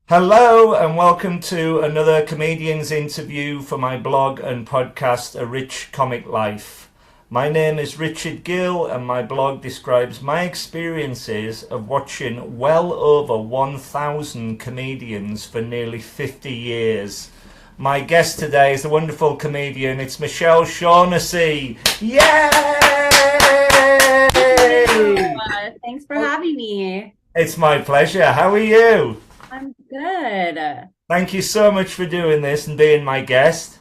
Hello and welcome to another comedian's interview for my blog and podcast, A Rich Comic Life. My name is Richard Gill and my blog describes my experiences of watching well over 1,000 comedians for nearly 50 years. My guest today is a wonderful comedian. It's Michelle Shaughnessy. Yay! Thanks for having me. It's my pleasure. How are you? I'm good. Thank you so much for doing this and being my guest.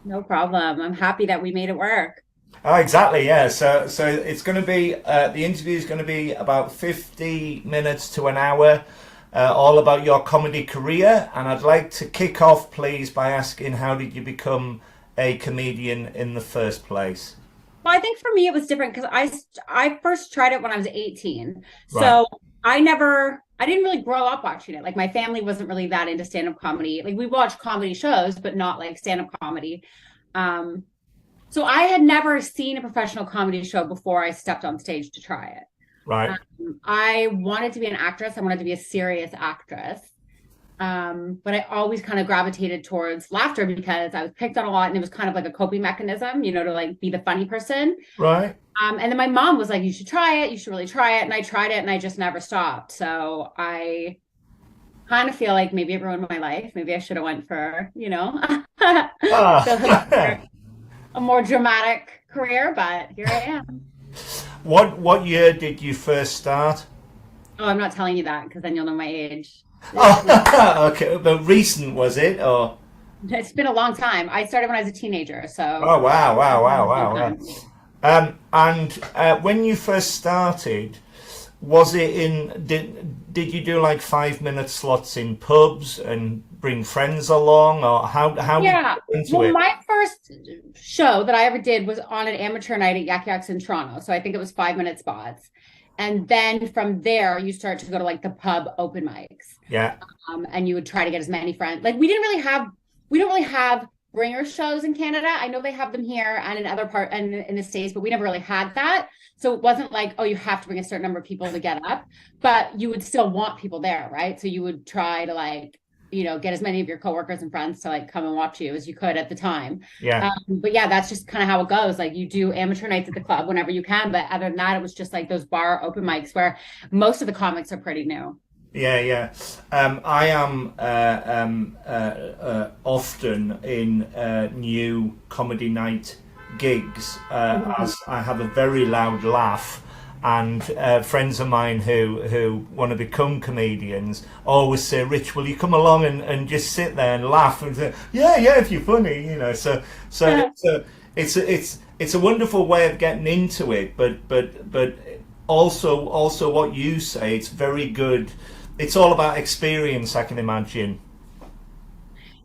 No problem. I'm happy that we made it work. Oh, exactly. Yeah. So it's going to be the interview is going to be about 50 minutes to an hour, all about your comedy career. And I'd like to kick off, please, by asking, how did you become a comedian in the first place? Well, I think for me it was different because I first tried it when I was 18. Right. So I didn't really grow up watching it. Like my family wasn't really that into stand-up comedy. Like we watched comedy shows, but not like stand-up comedy. So I had never seen a professional comedy show before I stepped on stage to try it. Right. I wanted to be an actress. I wanted to be a serious actress. But I always kind of gravitated towards laughter because I was picked on a lot and it was kind of like a coping mechanism, to like be the funny person. Right. And then my mom was like, you should try it. You should really try it. And I tried it and I just never stopped. So I kind of feel like maybe it ruined my life. Maybe I should have went for, Ah. a more dramatic career, but here I am. What year did you first start? Oh, I'm not telling you that because then you'll know my age. Oh, okay. But recent was it, or? It's been a long time. I started when I was a teenager, so Oh, wow, wow, it's been wow, a long wow, wow. time. And when you first started, was it in? Did you do like 5 minute slots in pubs and bring friends along, or how did you Yeah. get into Well, it? my first show that I ever did was on an amateur night at Yak Yaks in Toronto. So I think it was 5 minute spots. And then from there, you start to go to like the pub open mics. Yeah, And you would try to get as many friends. Like we don't really have bringer shows in Canada. I know they have them here and in other part and in the States, but we never really had that. So it wasn't like, oh, you have to bring a certain number of people to get up, but you would still want people there, right? So you would try to like, get as many of your coworkers and friends to like come and watch you as you could at the time. yeah, But yeah, that's just kind of how it goes. Like you do amateur nights at the club whenever you can, but other than that, it was just like those bar open mics where most of the comics are pretty new. yeah, yeah. I am often in new comedy night gigs, as I have a very loud laugh. And friends of mine who want to become comedians always say, "Rich, will you come along and just sit there and laugh?" And say, "Yeah, yeah, if you're funny." So it's a wonderful way of getting into it. But also what you say, it's very good. It's all about experience, I can imagine.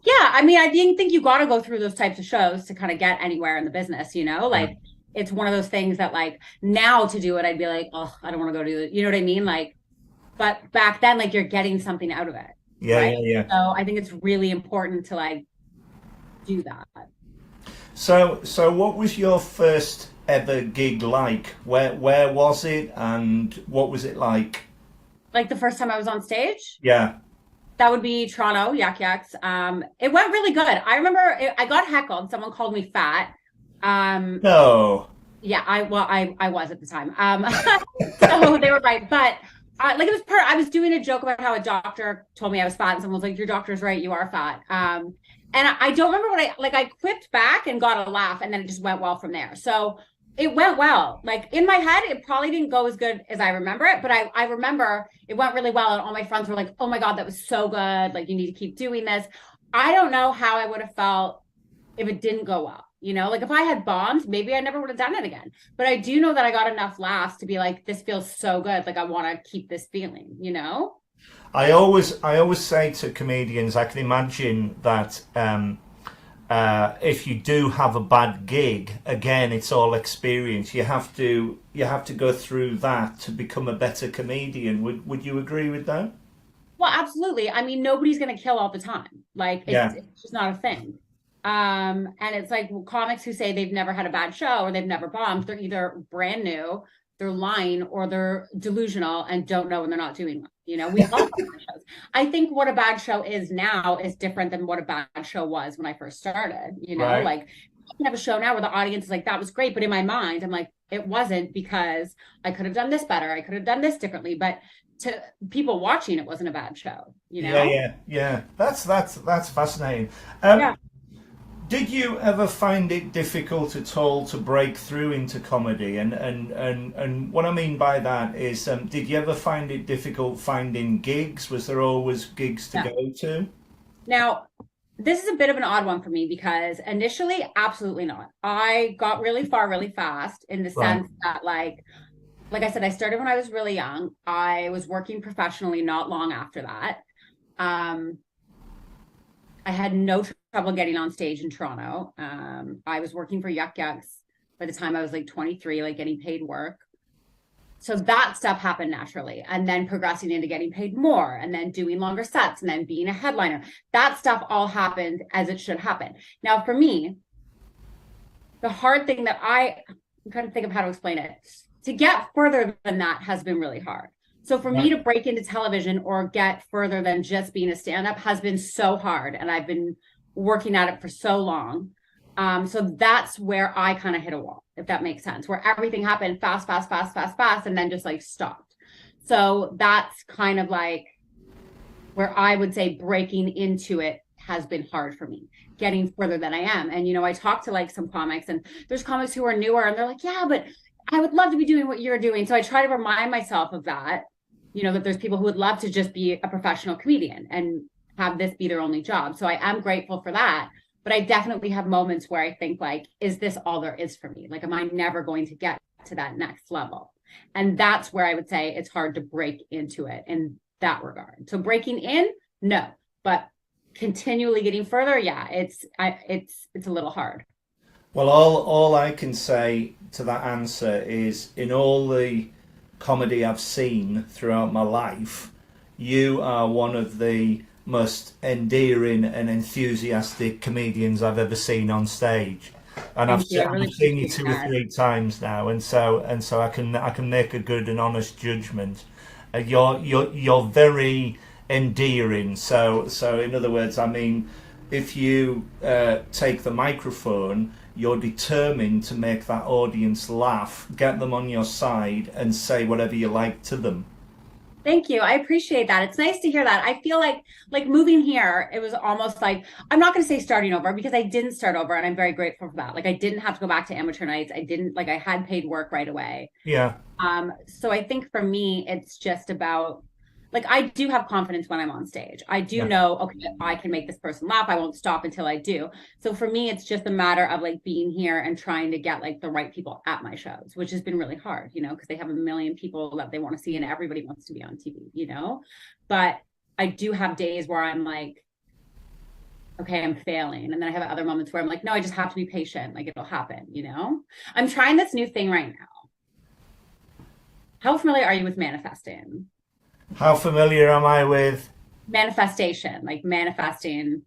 Yeah, I mean, I think you got to go through those types of shows to kind of get anywhere in the business, Like it's one of those things that like now to do it, I'd be like, oh, I don't want to go do it. You know what I mean? Like, but back then, like you're getting something out of it, Yeah, right? yeah, yeah. So I think it's really important to like do that. So what was your first ever gig like? Where was it, and what was it like? Like the first time I was on stage, Yeah. that would be Toronto, Yak Yaks. It went really good. I remember I got heckled. Someone called me fat. Um, No. Yeah, I was at the time. So they were right, but like it was I was doing a joke about how a doctor told me I was fat, and someone was like, "Your doctor's right, you are fat." And I don't remember what I quipped back and got a laugh, and then it just went well from there. So it went well. Like in my head, it probably didn't go as good as I remember it, but I remember it went really well, and all my friends were like, "Oh my God, that was so good! Like you need to keep doing this." I don't know how I would have felt if it didn't go well. Like if I had bombed, maybe I never would have done it again. But I do know that I got enough laughs to be like, this feels so good. Like I want to keep this feeling. I always say to comedians, I can imagine that if you do have a bad gig, again, it's all experience. You have to go through that to become a better comedian. Would you agree with that? Well, absolutely. I mean, nobody's going to kill all the time. Like Yeah. it's just not a thing. And it's like comics who say they've never had a bad show or they've never bombed. They're either brand new, they're lying or they're delusional and don't know when they're not doing well. You know, we all have bad shows. I think what a bad show is now is different than what a bad show was when I first started. You know, Right. like I can have a show now where the audience is like, that was great. But in my mind, I'm like, it wasn't, because I could have done this better. I could have done this differently. But to people watching, it wasn't a bad show, you Yeah, know? yeah, yeah. That's fascinating. Yeah. Did you ever find it difficult at all to break through into comedy? And what I mean by that is, did you ever find it difficult finding gigs? Was there always gigs to Yeah. go to? Now, this is a bit of an odd one for me because initially, absolutely not. I got really far really fast in the Right. sense that like I said, I started when I was really young. I was working professionally not long after that. Um, I had no trouble getting on stage in Toronto. I was working for Yuck Yucks by the time I was like 23, like getting paid work. So that stuff happened naturally. And then progressing into getting paid more and then doing longer sets and then being a headliner. That stuff all happened as it should happen. Now, for me, the hard thing that I'm trying to think of how to explain it. To get further than that has been really hard. So for me Right. to break into television or get further than just being a stand-up has been so hard. And I've been working at it for so long. So that's where I kind of hit a wall, if that makes sense, where everything happened fast, fast, fast, fast, fast, and then just like stopped. So that's kind of like where I would say breaking into it has been hard for me, getting further than I am. And, you know, I talk to like some comics, and there's comics who are newer and they're like, yeah, but I would love to be doing what you're doing. So I try to remind myself of that, you know, that there's people who would love to just be a professional comedian and have this be their only job. So I am grateful for that. But I definitely have moments where I think like, is this all there is for me? Like, am I never going to get to that next level? And that's where I would say it's hard to break into it in that regard. So breaking in, no, but continually getting further, yeah, it's a little hard. Well, all I can say to that answer is, in all the comedy I've seen throughout my life, you are one of the most endearing and enthusiastic comedians I've ever seen on stage. And Thank you. I really I've seen you appreciate two or that. three times now, and so I can make a good and honest judgment. You're very endearing. So in other words, I mean, if you take the microphone, you're determined to make that audience laugh, get them on your side, and say whatever you like to them. Thank you. I appreciate that. It's nice to hear that. I feel like moving here, it was almost like, I'm not going to say starting over, because I didn't start over, and I'm very grateful for that. Like, I didn't have to go back to amateur nights. I didn't, like, I had paid work right away. Yeah, So I think for me, it's just about, like, I do have confidence when I'm on stage. I do yeah. know, okay, I can make this person laugh. I won't stop until I do. So for me, it's just a matter of like being here and trying to get like the right people at my shows, which has been really hard, you know, because they have a million people that they want to see and everybody wants to be on TV, you know. But I do have days where I'm like, okay, I'm failing. And then I have other moments where I'm like, no, I just have to be patient. Like, it'll happen, you know. I'm trying this new thing right now. How familiar are you with manifesting? How familiar am I with? Manifestation, like manifesting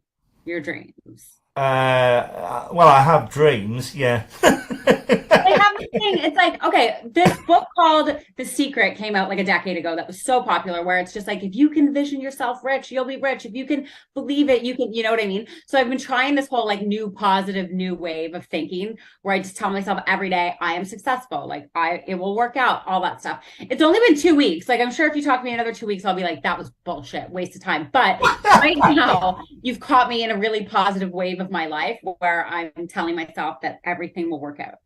your dreams. Well, I have dreams. Yeah. They have this thing. It's like, okay, this book called The Secret came out like a decade ago that was so popular, where it's just like, if you can vision yourself rich, you'll be rich. If you can believe it, you can, you know what I mean? So I've been trying this whole like new positive new wave of thinking, where I just tell myself every day, I am successful. Like it will work out, all that stuff. It's only been 2 weeks. Like, I'm sure if you talk to me another 2 weeks, I'll be like, that was bullshit, waste of time. But right now, you've caught me in a really positive wave of my life where I'm telling myself that everything will work out.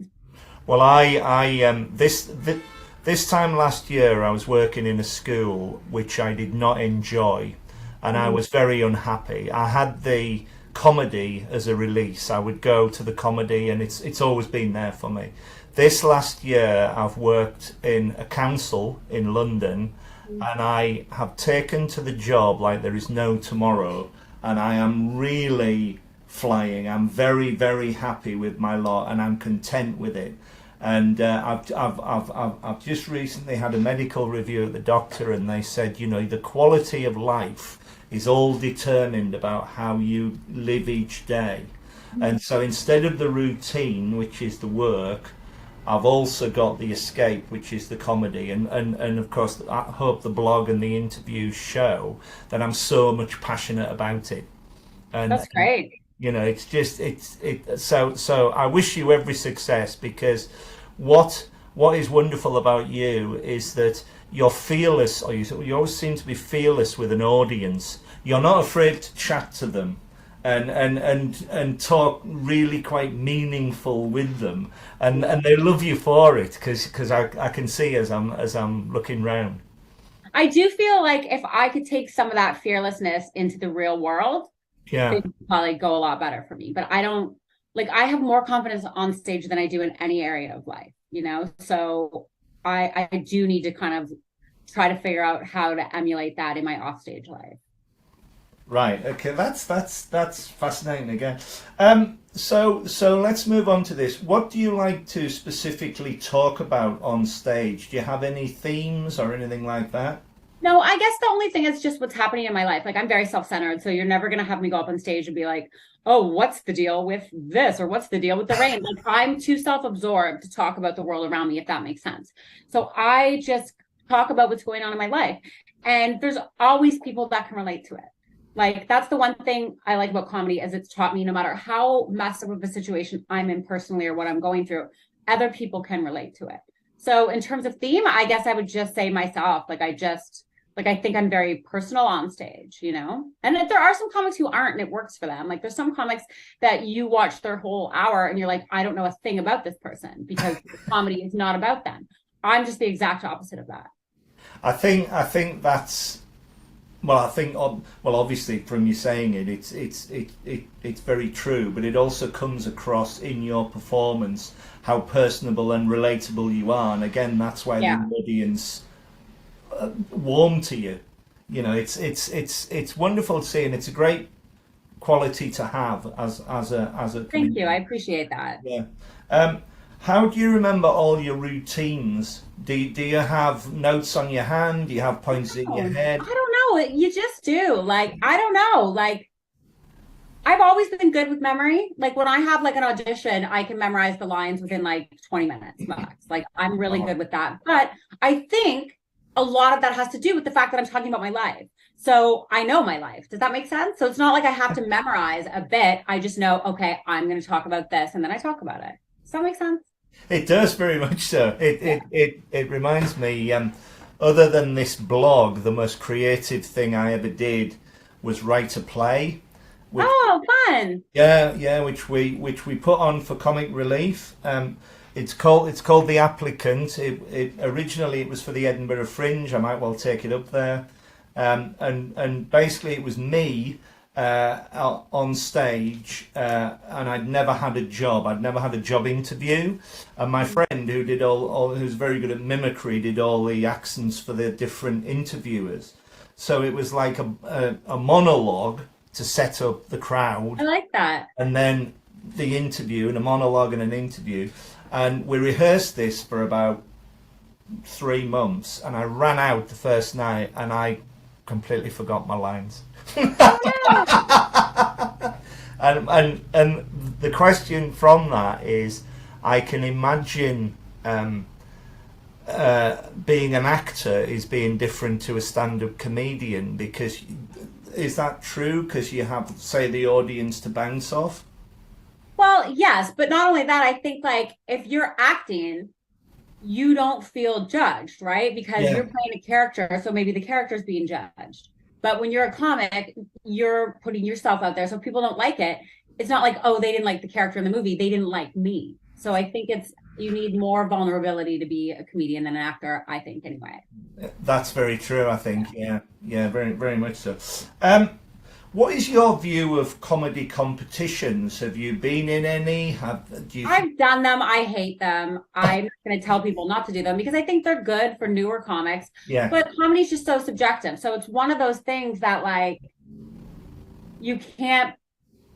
Well, this time last year, I was working in a school which I did not enjoy, and I was very unhappy. I had the comedy as a release. I would go to the comedy, and it's always been there for me. This last year, I've worked in a council in London, and I have taken to the job like there is no tomorrow, and I am really flying. I'm very, very happy with my lot, and I'm content with it. And I've just recently had a medical review at the doctor, and they said, you know, the quality of life is all determined about how you live each day. And so instead of the routine, which is the work, I've also got the escape, which is the comedy, and of course I hope the blog and the interviews show that I'm so much passionate about it. And That's great. you know, it's just so I wish you every success, because what is wonderful about you is that you're fearless, or you always seem to be fearless with an audience. You're not afraid to chat to them and talk really quite meaningful with them, and they love you for it, because I can see as I'm looking round. I do feel like if I could take some of that fearlessness into the real world, Yeah. it would probably go a lot better for me. But I don't, like, I have more confidence on stage than I do in any area of life, you know? So I do need to kind of try to figure out how to emulate that in my offstage life. Right. Okay. That's fascinating again. So let's move on to this. What do you like to specifically talk about on stage? Do you have any themes or anything like that? No, I guess the only thing is just what's happening in my life. Like, I'm very self-centered, so you're never going to have me go up on stage and be like, oh, what's the deal with this? Or what's the deal with the rain? Like, I'm too self-absorbed to talk about the world around me, if that makes sense. So I just talk about what's going on in my life. And there's always people that can relate to it. Like, that's the one thing I like about comedy, is it's taught me, no matter how messed up of a situation I'm in personally or what I'm going through, other people can relate to it. So in terms of theme, I guess I would just say myself, I think I'm very personal on stage, you know? And if there are some comics who aren't, and it works for them. Like, there's some comics that you watch their whole hour and you're like, I don't know a thing about this person, because comedy is not about them. I'm just the exact opposite of that. I think that's well. Well, obviously, from you saying it, it's very true. But it also comes across in your performance how personable and relatable you are. And again, that's why Yeah. the audience warm to you. You know, it's wonderful to see, and it's a great quality to have as a Thank you. I comedian. appreciate that. Yeah. How do you remember all your routines? Do you have notes on your hand? Do you have points in your Oh, head? I don't know. You just do. Like, I don't know. Like, I've always been good with memory. Like, when I have like an audition, I can memorize the lines within like 20 minutes max. Like, I'm really Oh, good with that. But I think a lot of that has to do with the fact that I'm talking about my life. So I know my life. Does that make sense? So it's not like I have to memorize a bit. I just know, okay, I'm going to talk about this, and then I talk about it. Does that make sense? it does very much so. It Yeah. it it, it reminds me. Other than this blog, the most creative thing I ever did was write a play, which Oh, fun. yeah, which we put on for Comic Relief. It's called The Applicant. It originally it was for the Edinburgh Fringe. I might well take it up there. And basically it was me on stage, and I'd never had a job. I'd never had a job interview, and my friend who did who's very good at mimicry, did all the accents for the different interviewers. So it was like a monologue to set up the I crowd, like that. and then the interview, and a monologue and an interview. And we rehearsed this for about 3 months, and I ran out the first night and I completely forgot my lines. Oh, no. And the question from that is, I can imagine being an actor is being different to a stand-up comedian, because is that true? Because you have, say, the audience to bounce off. Well, yes, but not only that, I think like if you're acting, you don't feel judged, right? Because Yeah. you're playing a character, so maybe the character's being judged. But when you're a comic, you're putting yourself out there. So if people don't like it, it's not like, oh, they didn't like the character in the movie, they didn't like me. So I think it's you need more vulnerability to be a comedian than an actor, I think anyway. That's very true, I think. Yeah, yeah, very, very much so. What is your view of comedy competitions? Have you been in any? Do you think? I've done them. I hate them. I'm not going to tell people not to do them because I think they're good for newer comics. Yeah, But comedy's just so subjective. So it's one of those things that like you can't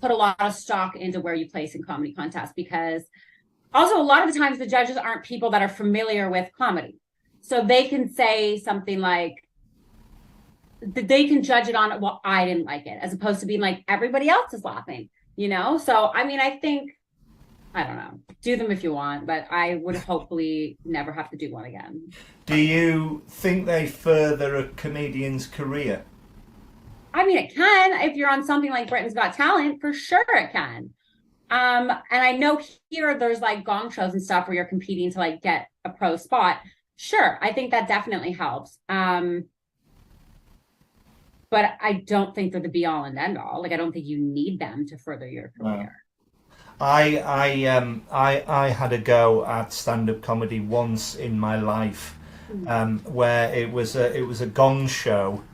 put a lot of stock into where you place in comedy contests, because also a lot of the times the judges aren't people that are familiar with comedy. So they can say something like they can judge it on, well, I didn't like it, as opposed to being like everybody else is laughing, you know? So I mean, I think I don't know. Do them if you want, but I would hopefully never have to do one again. Do you think they further a comedian's career? I mean, it can if you're on something like Britain's Got Talent, for sure it can. And I know here there's like gong shows and stuff where you're competing to like get a pro spot. Sure, I think that definitely helps. But I don't think they're the be all and end all. Like I don't think you need them to further your No. career. I had a go at stand-up comedy once in my life, where it was a gong show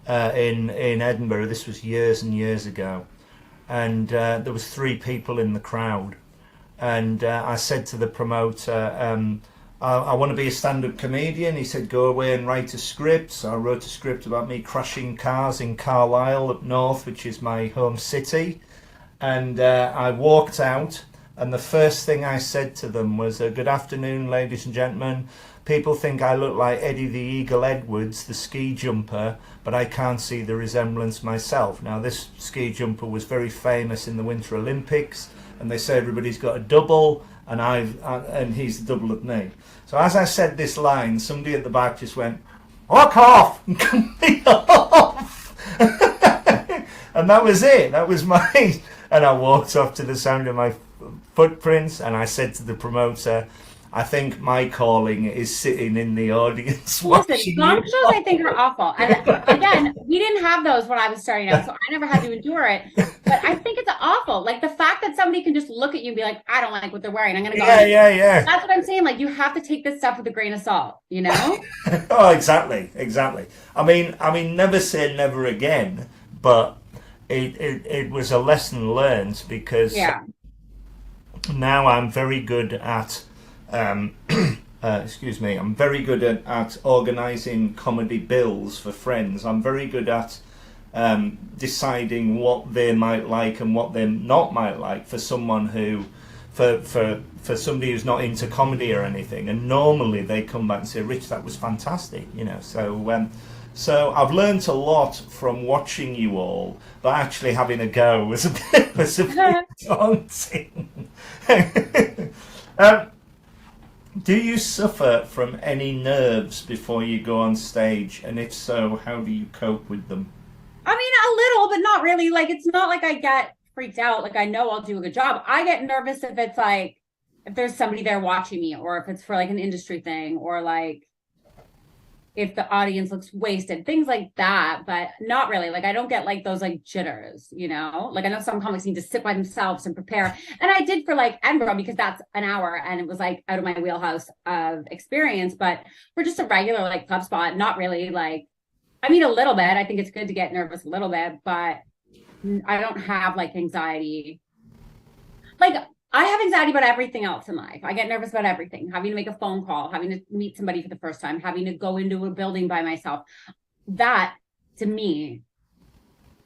in Edinburgh. This was years and years ago, and there was three people in the crowd, and I said to the promoter, I want to be a stand-up comedian. He said, go away and write a script. So I wrote a script about me crashing cars in Carlisle up north, which is my home city. And I walked out, and the first thing I said to them was, good afternoon, ladies and gentlemen. People think I look like Eddie the Eagle Edwards, the ski jumper, but I can't see the resemblance myself. Now, this ski jumper was very famous in the Winter Olympics, and they say everybody's got a double, and he's the double of me. So as I said this line, somebody at the back just went, "Walk off!" and cut me off. And that was it. That was my... And I walked off to the sound of my footprints, and I said to the promoter, I think my calling is sitting in the audience watching Listen, gong you. shows I think are awful. And again, we didn't have those when I was starting out, so I never had to endure it. But I think it's awful. Like the fact that somebody can just look at you and be like, I don't like what they're wearing. I'm going to go. Yeah. That's what I'm saying. Like you have to take this stuff with a grain of salt, you know? Oh, exactly. I mean, never say never again, but it was a lesson learned, because now I'm very good at excuse me, I'm very good at organising comedy bills for friends. I'm very good at deciding what they might like and what they not might like for someone who, for somebody who's not into comedy or anything. And normally they come back and say, Rich, that was fantastic, you know. So I've learnt a lot from watching you all, but actually having a go was a bit daunting. Do you suffer from any nerves before you go on stage? And if so, how do you cope with them? I mean, a little, but not really. Like, it's not like I get freaked out. Like, I know I'll do a good job. I get nervous if it's like, if there's somebody there watching me, or if it's for like an industry thing, or like if the audience looks wasted, things like that, but not really. Like, I don't get like those like jitters, you know? Like, I know some comics need to sit by themselves and prepare. And I did for like Edinburgh, because that's an hour and it was like out of my wheelhouse of experience. But for just a regular like club spot, not really. Like, I mean, a little bit. I think it's good to get nervous a little bit, but I don't have like anxiety. Like, I have anxiety about everything else in life. I get nervous about everything. Having to make a phone call, having to meet somebody for the first time, having to go into a building by myself. That, to me,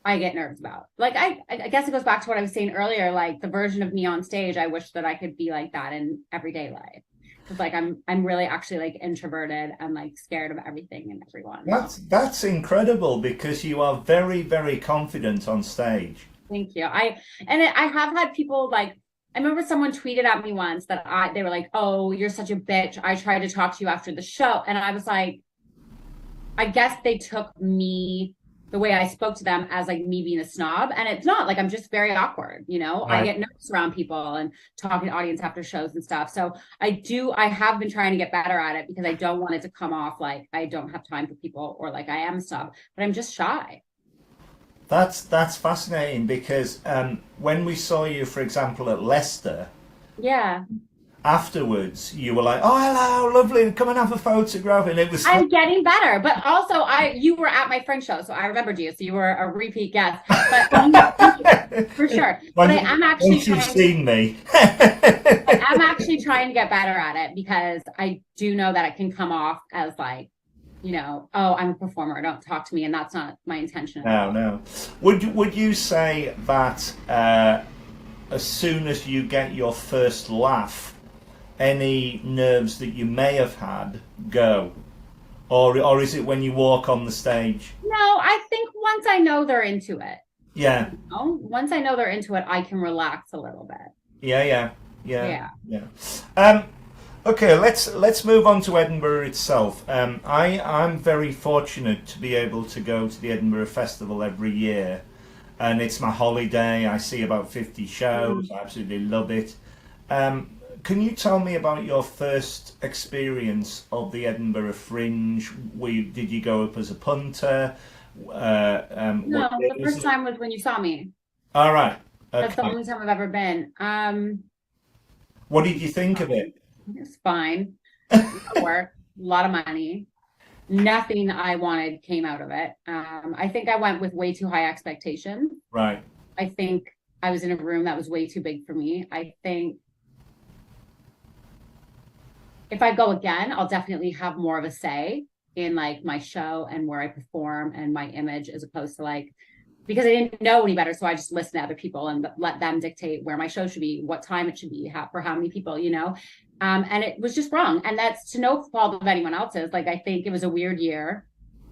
I get nervous about. Like, I guess it goes back to what I was saying earlier, like the version of me on stage. I wish that I could be like that in everyday life. It's like I'm really actually like introverted and like scared of everything and everyone. That's incredible, because you are very, very confident on stage. Thank you. I have had people like, I remember someone tweeted at me once that they were like, "Oh, you're such a bitch. I tried to talk to you after the show." And I was like, I guess they took me, the way I spoke to them, as like me being a snob. And it's not. Like, I'm just very awkward, you know? Right. I get nervous around people and talking to audience after shows and stuff. So I have been trying to get better at it, because I don't want it to come off like I don't have time for people, or like I am a snob, but I'm just shy. That's fascinating, because when we saw you, for example, at Leicester, afterwards you were like, "Oh, hello, lovely, come and have a photograph," and it was. I'm getting better, but also you were at my friend's show, so I remembered you. So you were a repeat guest, but for sure. But I am actually. Once you've seen me, I'm actually trying to get better at it, because I do know that it can come off as like, you know, oh, I'm a performer, don't talk to me, and that's not my intention. No. Would you say that as soon as you get your first laugh, any nerves that you may have had go, or is it when you walk on the stage? No, I think once I know they're into it. Yeah. You know? Once I know they're into it, I can relax a little bit. Yeah. Yeah, Yeah. yeah. Okay, let's move on to Edinburgh itself. I'm very fortunate to be able to go to the Edinburgh Festival every year, and it's my holiday. I see about 50 shows. Mm. I absolutely love it. Can you tell me about your first experience of the Edinburgh Fringe? Did you go up as a punter? What No, day the was first it? time was when you saw me. All right. That's the Okay. only time I've ever been. What did you think of Fine. it? It's fine. A lot of work, a lot of money. Nothing I wanted came out of it. I think I went with way too high expectations. Right. I think I was in a room that was way too big for me. I think if I go again, I'll definitely have more of a say in like my show and where I perform and my image as opposed to like because I didn't know any better. So I just listened to other people and let them dictate where my show should be, what time it should be, for how many people, you know? And it was just wrong. And that's to no fault of anyone else's. Like, I think it was a weird year.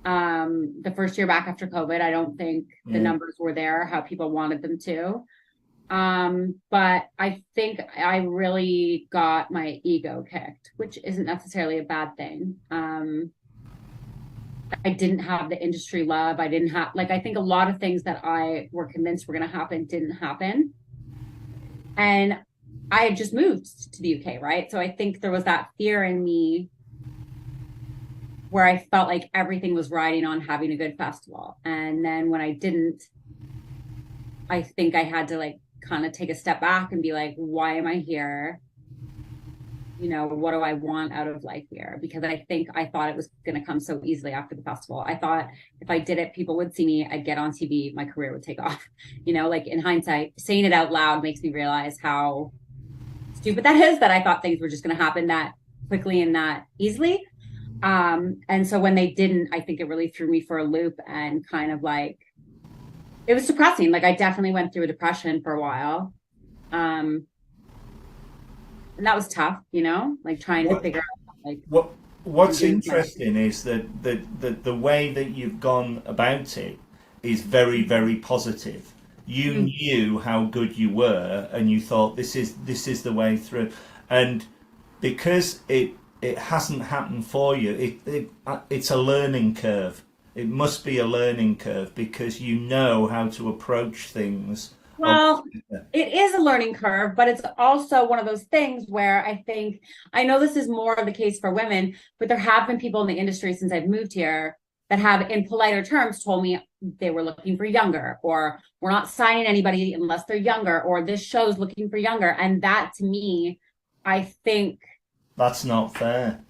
The first year back after COVID, I don't think the Yeah. numbers were there, how people wanted them to. But I think I really got my ego kicked, which isn't necessarily a bad thing. I didn't have the industry love. I didn't have like I think a lot of things that I were convinced were going to happen didn't happen. And I had just moved to the UK, right? So I think there was that fear in me where I felt like everything was riding on having a good festival. And then when I didn't, I think I had to like kind of take a step back and be like, why am I here? You know, what do I want out of life here? Because I think I thought it was going to come so easily after the festival. I thought if I did it, people would see me, I'd get on TV, my career would take off. You know, like in hindsight, saying it out loud makes me realize how stupid that is, that I thought things were just going to happen that quickly and that easily. And so when they didn't, I think it really threw me for a loop and kind of like, it was depressing. Like I definitely went through a depression for a while. And that was tough, you know, like trying to What figure out like what What's doing my interesting is that the way that you've gone about it is very, very positive. You mm, knew how good you were, and you thought this is the way through. And because it hasn't happened for you, it's a learning curve. It must be a learning curve because you know how to approach things. A lot well, better. it is a learning curve, but it's also one of those things where I think I know this is more of the case for women, but there have been people in the industry since I've moved here that have, in politer terms, told me they were looking for younger, or we're not signing anybody unless they're younger, or this show's looking for younger. And that to me, I think That's not fair.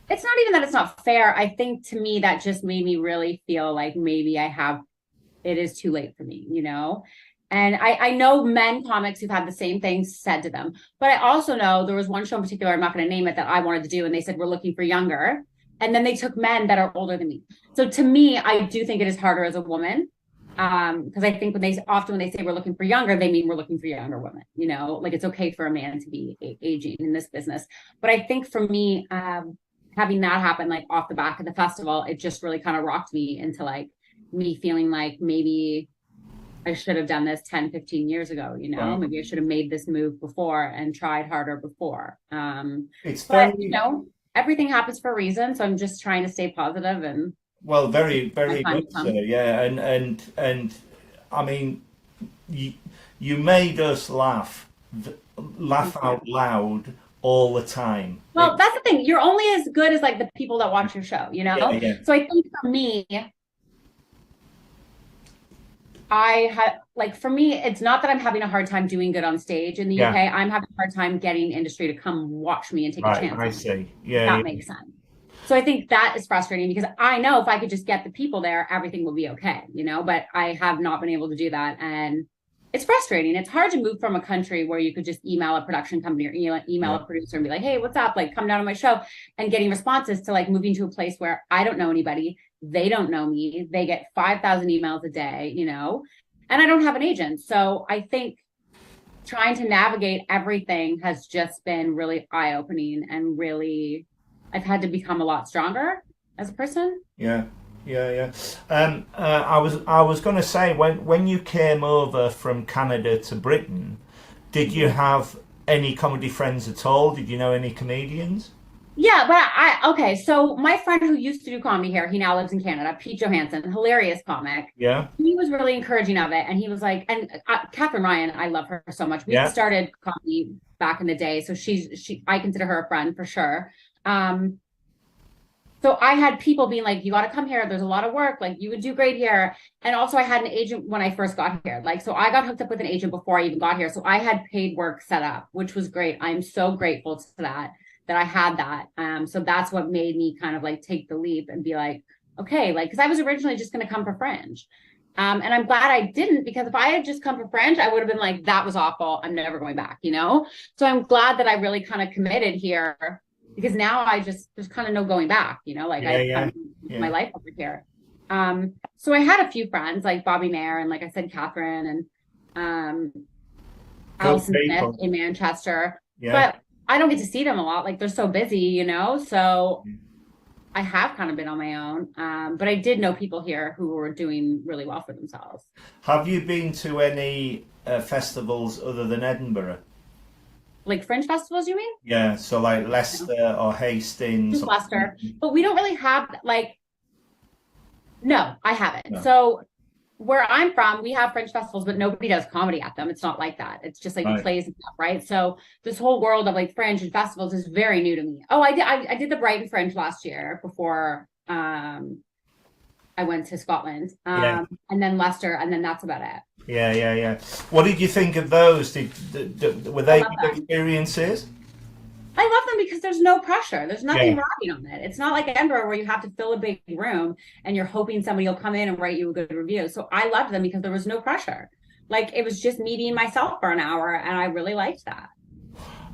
it's not even that it's not fair. I think to me that just made me really feel like maybe it is too late for me, you know? And I know men comics who've had the same things said to them, but I also know there was one show in particular, I'm not going to name it, that I wanted to do, and they said, we're looking for younger. And then they took men that are older than me. So to me, I do think it is harder as a woman. Because I think when they say we're looking for younger, they mean we're looking for younger women, you know, like it's okay for a man to be aging in this business. But I think for me, having that happen like off the back of the festival, it just really kind of rocked me into like me feeling like maybe I should have done this 10, 15 years ago, you know, Right. maybe I should have made this move before and tried harder before. It's But you very know, everything happens for a reason. So I'm just trying to stay positive and well, very, my very time much to so. come. Yeah, and I mean, you you made us laugh Thank you. out loud all the time. Well, that's the thing. You're only as good as like the people that watch your show, you Yeah, know? yeah, So I think for me, I had like for me, it's not that I'm having a hard time doing good on stage in the yeah. UK. I'm having a hard time getting industry to come watch me and take a Right, chance I on me, see. if Yeah, that yeah, makes sense. So I think that is frustrating because I know if I could just get the people there, everything will be okay, you know, but I have not been able to do that. And it's frustrating. It's hard to move from a country where you could just email a production company or email yeah, a producer and be like, hey, what's up? Like, come down to my show, and getting responses to like moving to a place where I don't know anybody. They don't know me. They get 5,000 emails a day, you know, and I don't have an agent. So I think trying to navigate everything has just been really eye opening and really, I've had to become a lot stronger as a person. yeah, yeah, yeah. I was going to say when you came over from Canada to Britain, did you Mhm. have any comedy friends at all? Did you know any comedians? Yeah, but okay. So my friend who used to do comedy here, he now lives in Canada, Pete Johansson, hilarious comic. Yeah, He was really encouraging of it, and he was like, and Catherine Ryan, I love her so much. We yeah, started comedy back in the day, so I consider her a friend for sure. Um, so I had people being like, you got to come here. There's a lot of work. Like you would do great here. And also I had an agent when I first got here. Like, so I got hooked up with an agent before I even got here. So I had paid work set up, which was great. I'm so grateful to that I had that. So that's what made me kind of like take the leap and be like, okay, like, cause I was originally just going to come for Fringe. And I'm glad I didn't, because if I had just come for Fringe, I would have been like, that was awful. I'm never going back, you know? So I'm glad that I really kind of committed here, because now I just there's kind of no going back, you know, like yeah, I yeah, kind of yeah. my life over here. So I had a few friends like Bobby Mayer and like I said, Catherine and Good Allison Smith people. in Manchester, Yeah. but I don't get to see them a lot. Like they're so busy, you know. So I have kind of been on my own. But I did know people here who were doing really well for themselves. Have you been to any festivals other than Edinburgh? Like Fringe festivals, you mean? Yeah, so like No, Leicester or Hastings. just Leicester. But we don't really have like no, I haven't. No, So where I'm from, we have Fringe festivals, but nobody does comedy at them. It's not like that. It's just like right. plays and stuff, right? So this whole world of like Fringe and festivals is very new to me. Oh, I did the Brighton Fringe last year before I went to Scotland. Yeah, And then Leicester, and then that's about it. yeah, yeah, yeah. What did you think of those? Were I they love good them. experiences? I love them because there's no pressure. There's nothing Yeah. riding on it. It's not like Edinburgh where you have to fill a big room and you're hoping somebody will come in and write you a good review. So I loved them because there was no pressure. Like it was just me being myself for an hour, and I really liked that.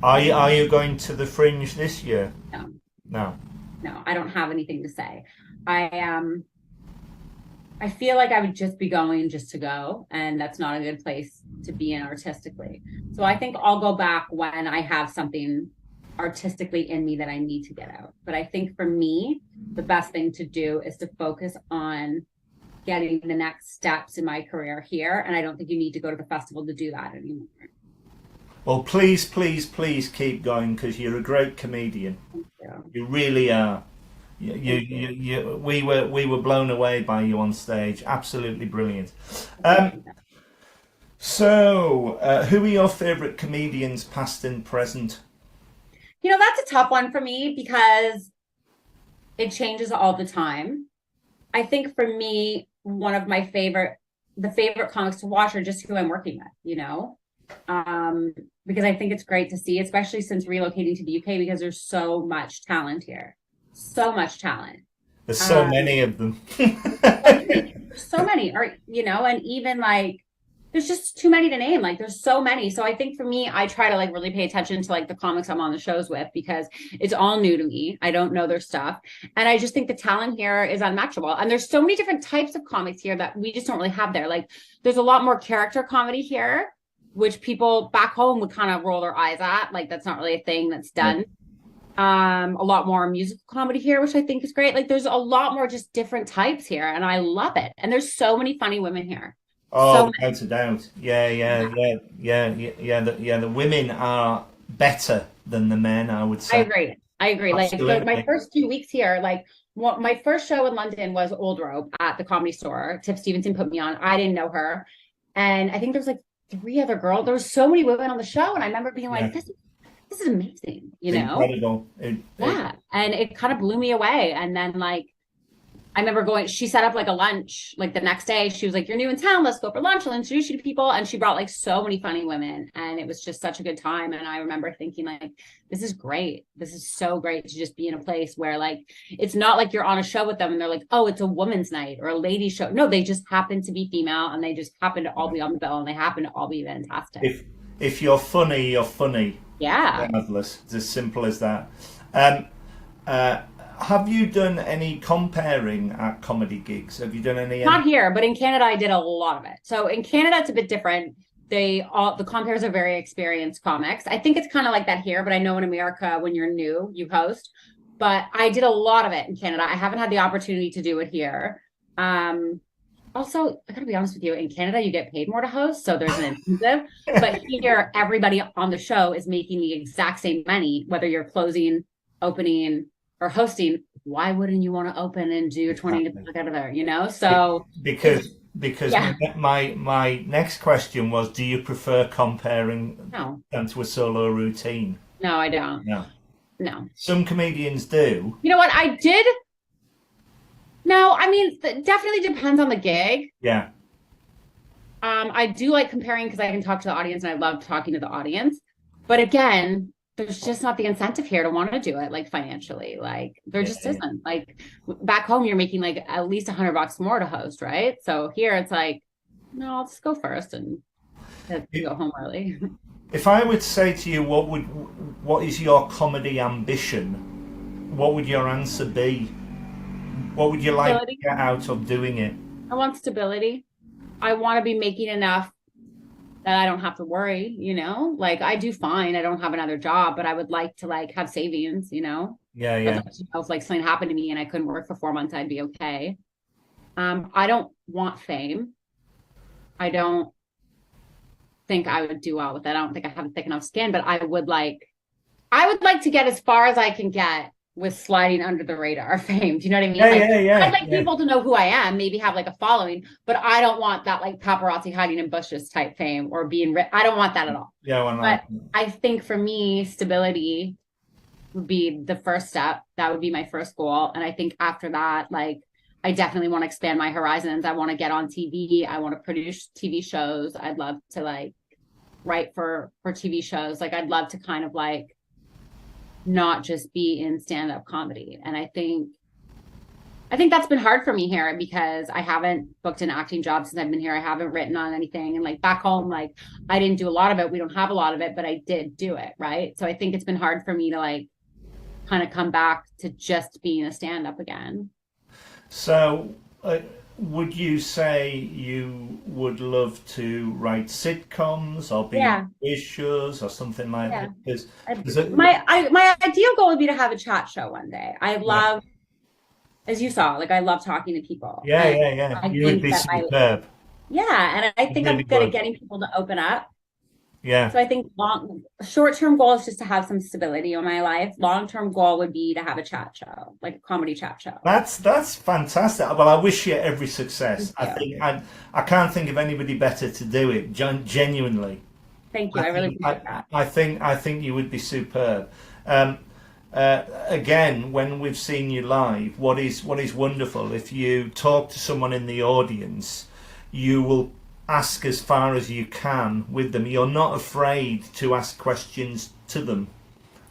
Are you going to the Fringe this year? No, No. no, I don't have anything to say. I feel like I would just be going just to go, and that's not a good place to be in artistically. So I think I'll go back when I have something artistically in me that I need to get out. But I think for me, the best thing to do is to focus on getting the next steps in my career here. And I don't think you need to go to the festival to do that anymore. Well, please, please, please keep going because you're a great comedian. So, You really are. thank you. We were blown away by you on stage. Absolutely brilliant. Thank Um, you. so, who are your favourite comedians, past and present? You know, that's a tough one for me because it changes all the time. I think for me, one of my the favorite comics to watch are just who I'm working with, you know? Because I think it's great to see, especially since relocating to the UK, because there's so much talent here, so much talent. There's so Um, many of them. so many, or you know, and even like there's just too many to name. Like there's so many. So I think for me, I try to like really pay attention to like the comics I'm on the shows with because it's all new to me. I don't know their stuff. And I just think the talent here is unmatchable. And there's so many different types of comics here that we just don't really have there. Like there's a lot more character comedy here, which people back home would kind of roll their eyes at. Like that's not really a thing that's Yeah. done. A lot more musical comedy here, which I think is great. Like there's a lot more just different types here, and I love it. And there's so many funny women here. So Oh, without a doubt. Yeah, yeah, yeah, yeah, yeah, yeah. The women are better than the men, I would I say. agree. I agree. Like my Absolutely. first few weeks here, like my first show in London was Old Rope at the Comedy Store. Tiff Stevenson put me on. I didn't know her, and I think there was like three other girls. There was so many women on the show, and I remember being like, Yeah, this is amazing, you it's know? incredible. Yeah, and it kind of blew me away. And then like I remember going, she set up like a lunch, like the next day. She was like, you're new in town, let's go for lunch. I'll introduce you to people. And she brought like so many funny women. And it was just such a good time. And I remember thinking, like, this is great. This is so great to just be in a place where like it's not like you're on a show with them and they're like, oh, it's a woman's night or a ladies show. No, they just happen to be female and they just happen to all be on the bill and they happen to all be fantastic. if if you're funny, you're funny. Yeah. Regardless, it's as simple as that. Um, uh, have you done any comparing at comedy gigs? Have you done any? Not here, but in Canada, I did a lot of it. So in Canada, it's a bit different. The compares are very experienced comics. I think it's kind of like that here, but I know in America, when you're new, you host. But I did a lot of it in Canada. I haven't had the opportunity to do it here. Um, Also, I gotta be honest with you, in Canada, you get paid more to host, so there's an incentive. But here, everybody on the show is making the exact same money, whether you're closing, opening, or hosting. Why wouldn't you want to open and do your 20 to Exactly. get out of there, you know? Be- So it's, because yeah, my next question was, do you prefer comparing no, them to a solo routine? no, I don't. No. No. Some comedians do. You know what? I did. No, I mean, it definitely depends on the gig. Yeah. I do like comparing because I can talk to the audience and I love talking to the audience. But again, there's just not the incentive here to want to do it like financially. Like there Yeah. just isn't. Like back home, you're making like at least $100 more to host, right? So here it's like, no, I'll just go first and go home early. If I would say to you, what is your comedy ambition? What would your answer be? What would you like to Stability. get out of doing it? I want stability. I want to be making enough that I don't have to worry, you know? Like I do fine. I don't have another job, but I would like to like have savings, you know? Yeah, I'd yeah. like to know if like something happened to me and I couldn't work for 4 months, I'd be okay. I don't want fame. I don't think I would do well with it. I don't think I have a thick enough skin, but I would like to get as far as I can get with sliding under the radar fame. Do you know what I mean? Yeah, Like yeah, I'd yeah, like yeah. people to know who I am, maybe have like a following, but I don't want that like paparazzi hiding in bushes type fame or being I don't want that at all. Yeah, well, But I think for me, stability would be the first step. That would be my first goal. And I think after that, like I definitely want to expand my horizons. I want to get on TV. I want to produce TV shows. I'd love to like write for TV shows. Like I'd love to kind of like not just be in stand-up comedy. And I think that's been hard for me here because I haven't booked an acting job since I've been here. I haven't written on anything. And like back home, like I didn't do a lot of it. We don't have a lot of it, but I did do it. Right. So I think it's been hard for me to like kind of come back to just being a stand-up again. So, would you say you would love to write sitcoms or be on Yeah. quiz shows or something like Yeah. that? Because I, there's a, my ideal goal would be to have a chat show one day. I yeah, love, as you saw, like I love talking to people. yeah, And yeah, yeah. I You would think be that superb. yeah, and I You think I'm really good at would. getting people to open up. Yeah. So I think short-term goal is just to have some stability in my life. Long-term goal would be to have a chat show, like a comedy chat show. That's fantastic. Well, I wish you every success. Thank you. I can't think of anybody better to do it. Genuinely, Thank you. I really appreciate that. I think you would be superb. Um, Again, when we've seen you live, what is wonderful, if you talk to someone in the audience, you will ask as far as you can with them. You're not afraid to ask questions to them,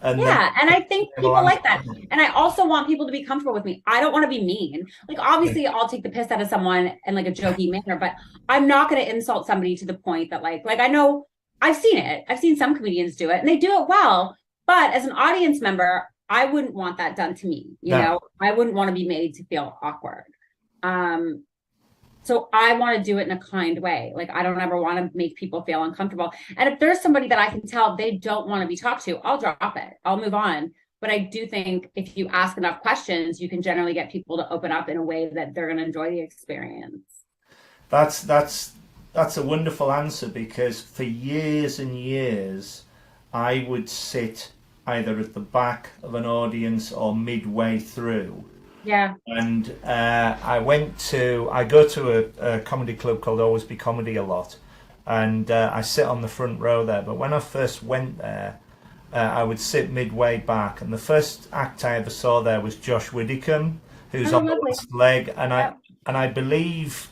and then Yeah, and I think they will people answer like that. them. And I also want people to be comfortable with me. I don't want to be mean. Like obviously I'll take the piss out of someone in like a jokey manner, but I'm not going to insult somebody to the point that like I know I've seen it. I've seen some comedians do it and they do it well. But as an audience member, I wouldn't want that done to me. You No. know, I wouldn't want to be made to feel awkward. Um, so I want to do it in a kind way. Like I don't ever want to make people feel uncomfortable. And if there's somebody that I can tell they don't want to be talked to, I'll drop it. I'll move on. But I do think if you ask enough questions, you can generally get people to open up in a way that they're going to enjoy the experience. That's that's that's a wonderful answer, because for years and years I would sit either at the back of an audience or midway through. Yeah. And I go to a comedy club called Always Be Comedy a lot, and I sit on the front row there. But when I first went there, I would sit midway back, and the first act I ever saw there was Josh Widdicombe, who's Oh, on the lovely. last leg, Yeah. and I believe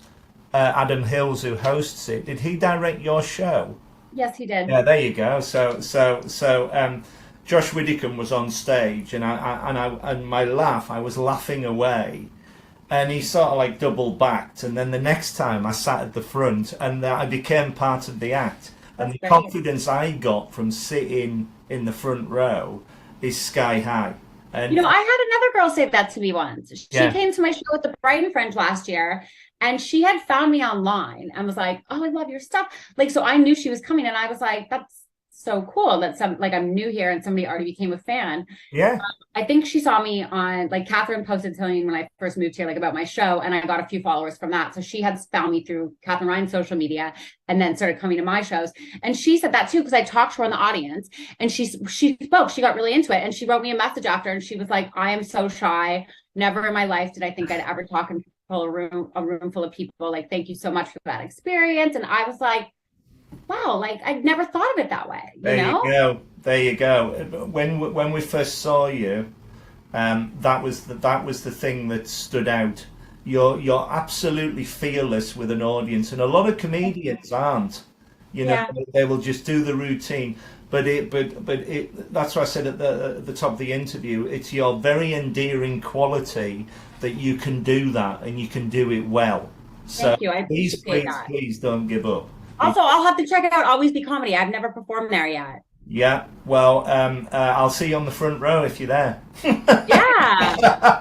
Adam Hills, who hosts it, did he direct your show? Yes, he did. Yeah, there you go. Josh Widdicombe was on stage, and my laugh, I was laughing away, and he sort of like double backed, and then the next time I sat at the front, and I became part of the act, and That's the great. confidence I got from sitting in the front row is sky high. You And know, I had another girl say that to me once. She yeah, came to my show at the Brighton Fringe last year and she had found me online and was like, "Oh, I love your stuff." Like, so I knew she was coming and I was like, "That's so cool that I'm new here and somebody already became a fan. Yeah. I think she saw me on, like, Catherine posted something when I first moved here, like, about my show, and I got a few followers from that. So she had found me through Catherine Ryan's social media and then started coming to my shows. And she said that too, because I talked to her in the audience, and she spoke, she got really into it. And she wrote me a message after, and she was like, I am so shy. Never in my life did I think I'd ever talk in a room full of people. Like, thank you so much for that experience. And I was like, wow, like, I'd never thought of it that way, There you go. There you go. When we first saw you, that was the thing that stood out. You're absolutely fearless with an audience, and a lot of comedians aren't. You know, Yeah. they will just do the routine. That's what I said at the top of the interview. It's your very endearing quality that you can do that, and you can do it well. So Thank you. I appreciate that. please don't give up. Also, I'll have to check out Always Be Comedy. I've never performed there yet. Yeah, well, I'll see you on the front row if you're there. Yeah.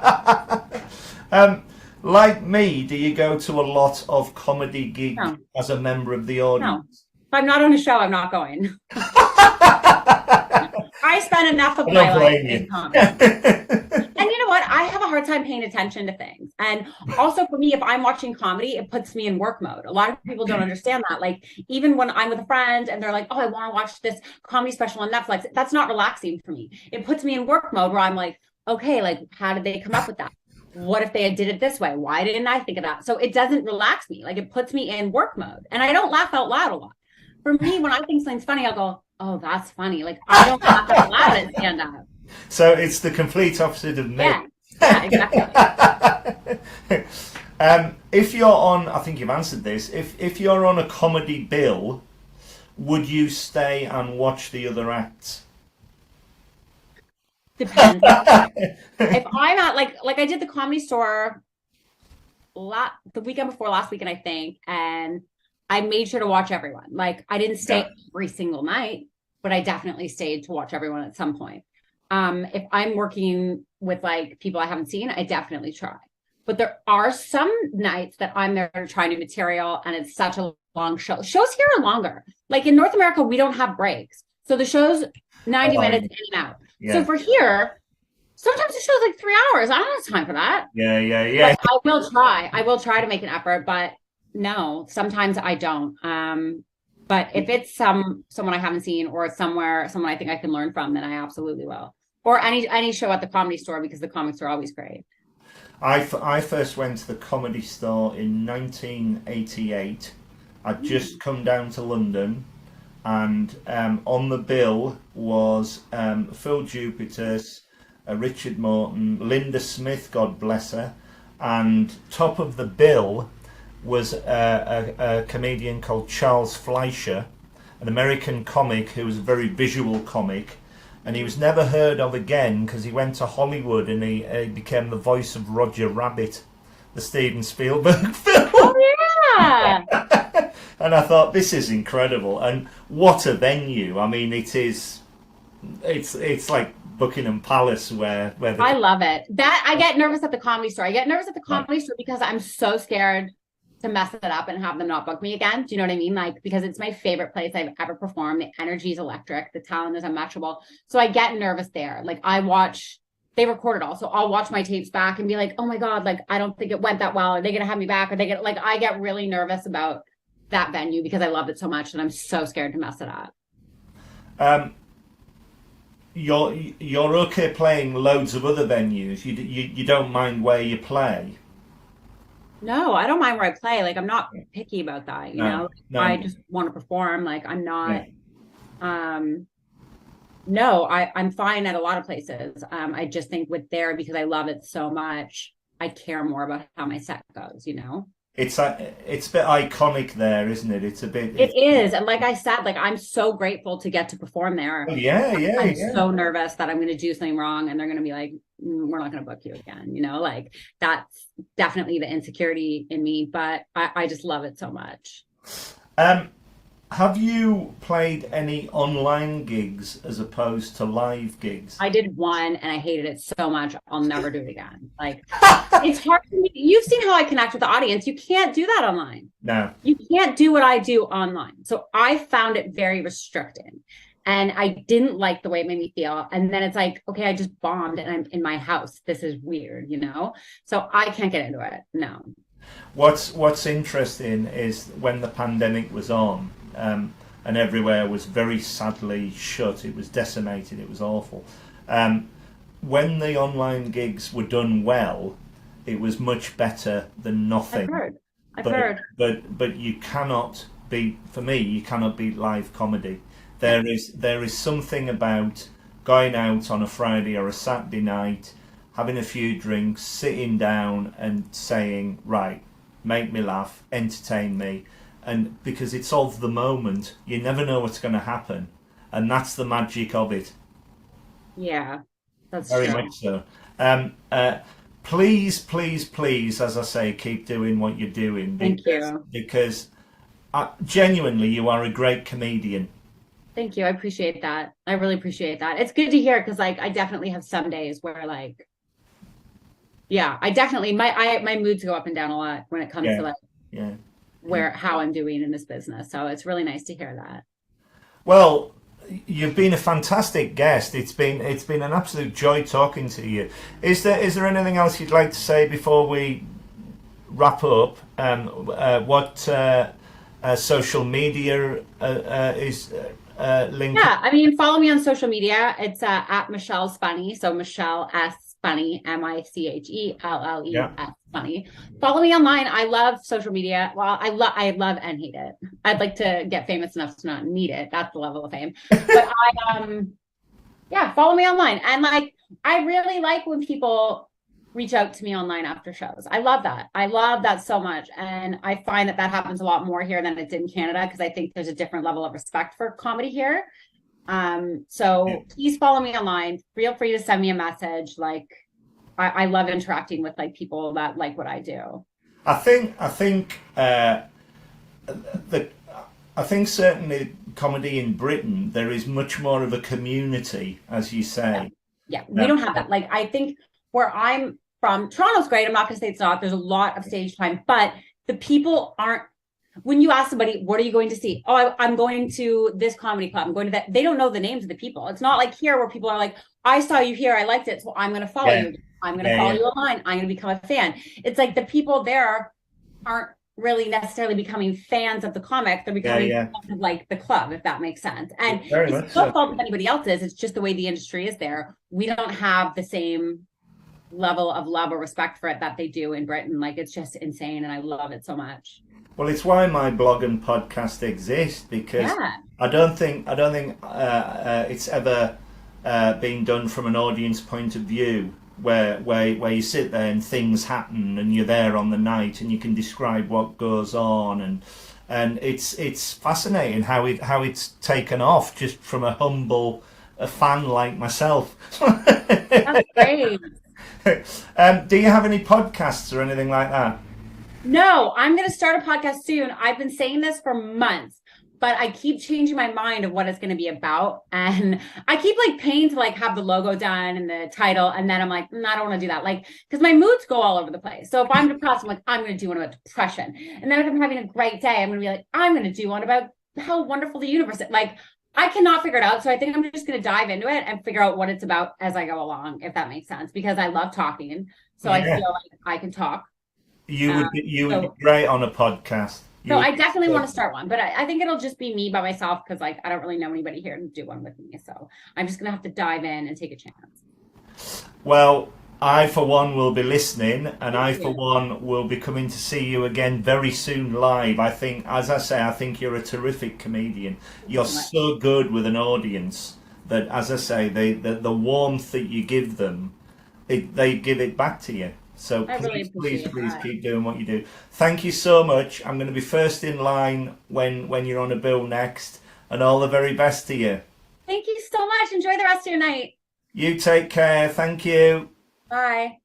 Like me, do you go to a lot of comedy gigs No. as a member of the No. audience? If I'm not on a show, I'm not going. I spend enough of I my don't life blame in you. comedy. And you know what? I have a hard time paying attention to things. And also for me, if I'm watching comedy, it puts me in work mode. A lot of people don't understand that. Like, even when I'm with a friend and they're like, oh, I want to watch this comedy special on Netflix, that's not relaxing for me. It puts me in work mode where I'm like, okay, like, how did they come up with that? What if they did it this way? Why didn't I think of that? So it doesn't relax me. Like, it puts me in work mode. And I don't laugh out loud a lot. For me, when I think something's funny, I'll go, oh, that's funny. Like, I don't laugh out loud at stand up. So it's the complete opposite of me. Yeah, exactly. If you're on, I think you've answered this. If you're on a comedy bill, would you stay and watch the other acts? Depends. If I'm at, like I did the Comedy Store the weekend before last weekend, I think, and I made sure to watch everyone. Like, I didn't stay every single night, but I definitely stayed to watch everyone at some point. If I'm working with, like, people I haven't seen, I definitely try. But there are some nights that I'm there to try new material, and it's such a long show. Shows here are longer. Like, in North America, we don't have breaks. So the show's 90 minutes in and out. Yeah. So for here, sometimes the show's like 3 hours. I don't have time for that. Yeah. But I will try. I will try to make an effort, but no, sometimes I don't. But if it's someone I haven't seen, or someone I think I can learn from, then I absolutely will. Or any show at the Comedy Store, because the comics are always great. I first went to the Comedy Store in 1988. I'd just come down to London, and on the bill was Phil Jupitus, Richard Morton, Linda Smith, God bless her, and top of the bill was a comedian called Charles Fleischer, an American comic who was a very visual comic, and he was never heard of again because he went to Hollywood and he became the voice of Roger Rabbit, the Steven Spielberg film. Oh yeah. And I thought, this is incredible, and what a venue! I mean, it's like Buckingham Palace where I love it. That I get nervous at the Comedy Store. I get nervous at the Comedy Store because I'm so scared to mess it up and have them not book me again. Do you know what I mean? Like, because it's my favorite place I've ever performed. The energy is electric. The talent is unmatchable. So I get nervous there. Like, they record it all. So I'll watch my tapes back and be like, oh my God, like, I don't think it went that well. Are they going to have me back? I get really nervous about that venue because I love it so much and I'm so scared to mess it up. You're okay playing loads of other venues. You don't mind where you play. No, I don't mind where I play. Like, I'm not picky about that, you know? No. I just want to perform. Like, I'm not, no, I'm fine at a lot of places. I just think with there, because I love it so much, I care more about how my set goes, you know? It's a bit iconic there, isn't it? It is. And like I said, like, I'm so grateful to get to perform there. I'm so nervous that I'm going to do something wrong and they're going to be like, we're not going to book you again. You know, like, that's definitely the insecurity in me, but I just love it so much. Have you played any online gigs as opposed to live gigs? I did one and I hated it so much. I'll never do it again. Like, it's hard for me. You've seen how I connect with the audience. You can't do that online. No. You can't do what I do online. So I found it very restricting. and I didn't like the way it made me feel. And then it's like, okay, I just bombed and I'm in my house. This is weird, you know? So I can't get into it. No. What's interesting is when the pandemic was on, and everywhere was very sadly shut. It was decimated. It was awful. When the online gigs were done well, it was much better than nothing. I've heard. But you cannot beat, for me, you cannot beat live comedy. There is something about going out on a Friday or a Saturday night, having a few drinks, sitting down and saying, right, make me laugh, entertain me. And because it's of the moment, you never know what's going to happen. And that's the magic of it. Yeah, that's Very true. much so. Please, please, please, as I say, keep doing what you're doing. Thank you. Because genuinely, you are a great comedian. Thank you. I appreciate that. I really appreciate that. It's good to hear because like I definitely have some days where like, yeah, I definitely my moods go up and down a lot when it comes to like Yeah. how I'm doing in this business. So it's really nice to hear that. Well, you've been a fantastic guest. It's been an absolute joy talking to you. Is there anything else you'd like to say before we wrap up? What social media is linked? Yeah, I mean, follow me on social media. It's at Michelle Spunny. So Michelle S. Spunny, MICHELLES Spunny. Follow me online. I love social media. Well, I love and hate it. I'd like to get famous enough to not need it. That's the level of fame. But yeah, follow me online. And like, I really like when people reach out to me online after shows. I love that. I love that so much. And I find that happens a lot more here than it did in Canada because I think there's a different level of respect for comedy here. So please follow me online. Feel free to send me a message. Like I love interacting with like people that like what I do. I think certainly comedy in Britain there is much more of a community, as you say. Yeah, we don't have that. Like I think where I'm from, Toronto's great. I'm not going to say it's not. There's a lot of stage time, but the people aren't. When you ask somebody, what are you going to see? Oh, I'm going to this comedy club. I'm going to that. They don't know the names of the people. It's not like here where people are like, I saw you here. I liked it. So I'm going to follow you. I'm going to follow you online. I'm going to become a fan. It's like the people there aren't really necessarily becoming fans of the comic. They're becoming fans of like the club, if that makes sense. And it's no fault of anybody else's. It's just the way the industry is there. We don't have the same level of love or respect for it that they do in Britain. Like it's just insane. And I love it so much. Well, it's why my blog and podcast exist because I don't think it's ever been done from an audience point of view where you sit there and things happen and you're there on the night and you can describe what goes on and it's fascinating how it's taken off just from a humble fan like myself. That's great. Do you have any podcasts or anything like that? No, I'm going to start a podcast soon. I've been saying this for months, but I keep changing my mind of what it's going to be about. And I keep like paying to like have the logo done and the title. And then I'm like, I don't want to do that. Like, because my moods go all over the place. So if I'm depressed, I'm like, I'm going to do one about depression. And then if I'm having a great day, I'm going to be like, I'm going to do one about how wonderful the universe is. Like, I cannot figure it out. So I think I'm just going to dive into it and figure out what it's about as I go along, if that makes sense, because I love talking. So I feel like I can talk. You would be great on a podcast. So I definitely want to start one, but I think it'll just be me by myself because like I don't really know anybody here to do one with me. So I'm just gonna have to dive in and take a chance. Well, I for one will be listening, and I for one will be coming to see you again very soon live. I think, as I say, I think you're a terrific comedian. You're so good with an audience that, as I say, the warmth that you give them, they give it back to you. So please keep doing what you do. Thank you so much. I'm going to be first in line when you're on a bill next, and all the very best to you. Thank you so much. Enjoy the rest of your night. You take care. Thank you. Bye.